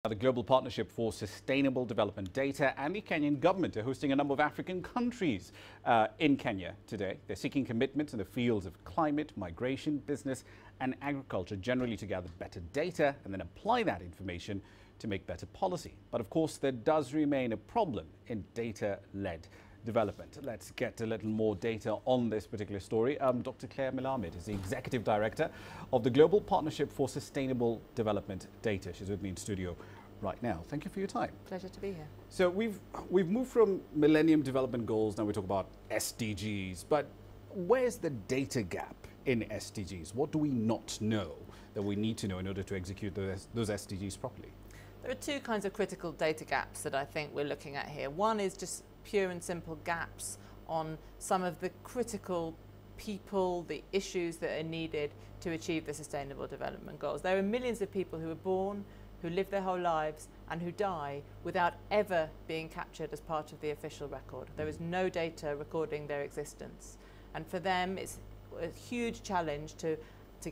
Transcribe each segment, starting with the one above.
The Global Partnership for Sustainable Development Data and the Kenyan government are hosting a number of African countries in Kenya today. They're seeking commitments in the fields of climate, migration, business and agriculture generally to gather better data and then apply that information to make better policy. But of course, there does remain a problem in data-led development. Let's get a little more data on this particular story. Dr. Melamed is the Executive Director of the Global Partnership for Sustainable Development Data. She's with me in studio right now. Thank you for your time. Pleasure to be here. So we've moved from Millennium Development Goals, now we talk about SDGs, but where's the data gap in SDGs? What do we not know that we need to know in order to execute those SDGs properly? There are two kinds of critical data gaps that I think we're looking at here. One is just pure and simple gaps on some of the critical people, the issues that are needed to achieve the Sustainable Development Goals. There are millions of people who are born, who live their whole lives and who die without ever being captured as part of the official record. There is no data recording their existence. And for them, it's a huge challenge to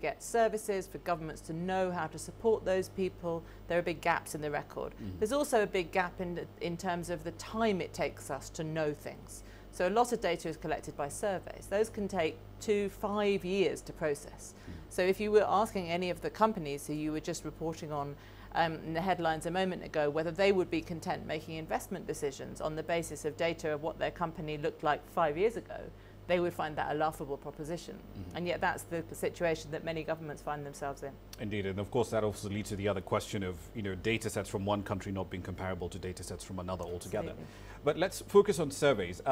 get services, for governments to know how to support those people. There are big gaps in the record. There's also a big gap in terms of the time it takes us to know things. So a lot of data is collected by surveys. Those can take 2 to 5 years to process. So if you were asking any of the companies who you were just reporting on in the headlines a moment ago, whether they would be content making investment decisions on the basis of data of what their company looked like 5 years ago, they would find that a laughable proposition. And yet that's the situation that many governments find themselves in. Indeed, and of course that also leads to the other question of data sets from one country not being comparable to data sets from another altogether. Absolutely. But let's focus on surveys.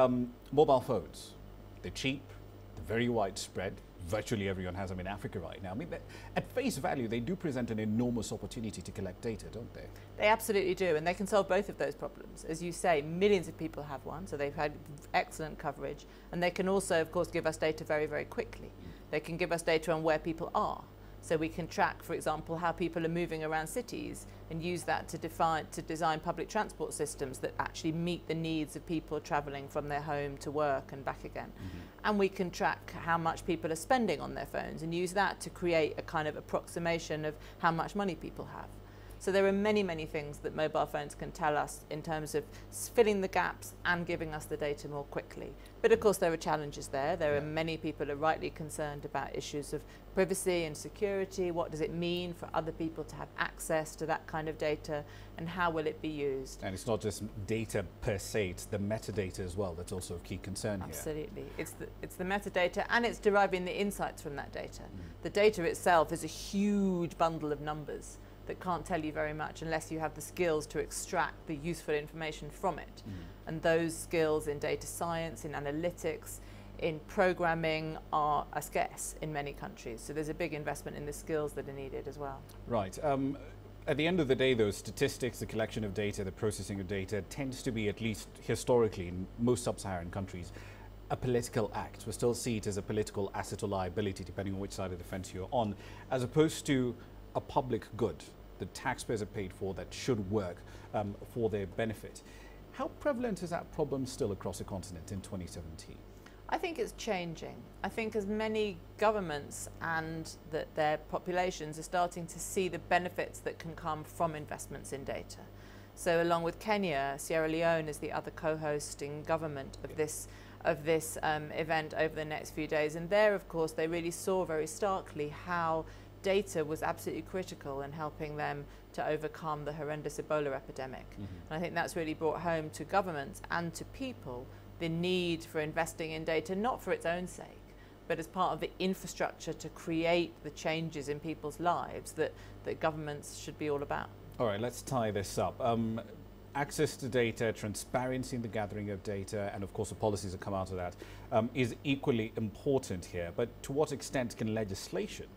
Mobile phones, they're cheap, they're very widespread. Virtually everyone has them in Africa right now. I mean, at face value, they do present an enormous opportunity to collect data, don't they? They absolutely do, and they can solve both of those problems. As you say, millions of people have one, so they've had excellent coverage, and they can also, of course, give us data very, very quickly. They can give us data on where people are, so we can track, for example, how people are moving around cities and use that to design public transport systems that actually meet the needs of people travelling from their home to work and back again. And we can track how much people are spending on their phones and use that to create a kind of approximation of how much money people have. So there are many, many things that mobile phones can tell us in terms of filling the gaps and giving us the data more quickly. But of course there are challenges there. There are many people who are rightly concerned about issues of privacy and security. What does it mean for other people to have access to that kind of data, and how will it be used? And it's not just data per se, it's the metadata as well that's also of key concern here. Absolutely. It's the metadata, and it's deriving the insights from that data. The data itself is a huge bundle of numbers that can't tell you very much unless you have the skills to extract the useful information from it. And those skills in data science, in analytics, in programming are scarce in many countries. So there's a big investment in the skills that are needed as well. Right. At the end of the day, though, statistics, the collection of data, the processing of data tends to be, at least historically in most sub-Saharan countries, a political act. We still see it as a political asset or liability, depending on which side of the fence you're on, as opposed to a public good that taxpayers are paid for that should work for their benefit. How prevalent is that problem still across the continent in 2017? I think it's changing. I think as many governments and their populations are starting to see the benefits that can come from investments in data. So along with Kenya, Sierra Leone is the other co-hosting government of this event over the next few days. And there, of course, they really saw very starkly how data was absolutely critical in helping them to overcome the horrendous Ebola epidemic. And I think that's really brought home to governments and to people the need for investing in data, not for its own sake, but as part of the infrastructure to create the changes in people's lives that governments should be all about. All right, let's tie this up. Access to data, transparency in the gathering of data, and of course the policies that come out of that is equally important here. But to what extent can legislation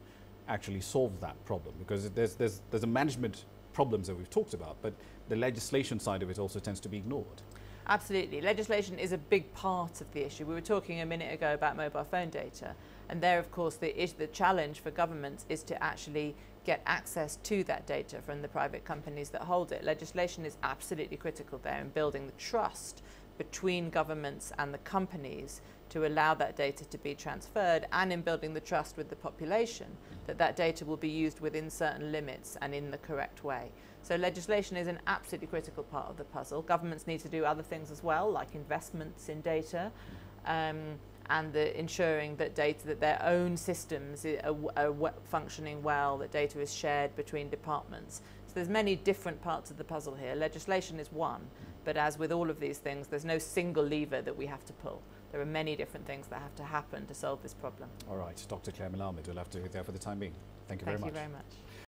actually solve that problem? Because there's a management problems that we've talked about, but the legislation side of it also tends to be ignored. Absolutely. Legislation is a big part of the issue. We were talking a minute ago about mobile phone data, and there, of course, the challenge for governments is to actually get access to that data from the private companies that hold it. Legislation is absolutely critical there in building the trust between governments and the companies to allow that data to be transferred, and in building the trust with the population that that data will be used within certain limits and in the correct way. So legislation is an absolutely critical part of the puzzle. Governments need to do other things as well, like investments in data, and ensuring that that their own systems are functioning well, that data is shared between departments. So there's many different parts of the puzzle here. Legislation is one, but as with all of these things, there's no single lever that we have to pull. There are many different things that have to happen to solve this problem. All right, Dr. Claire Melamed, we'll have to leave there for the time being. Thank you very much. Thank you very much.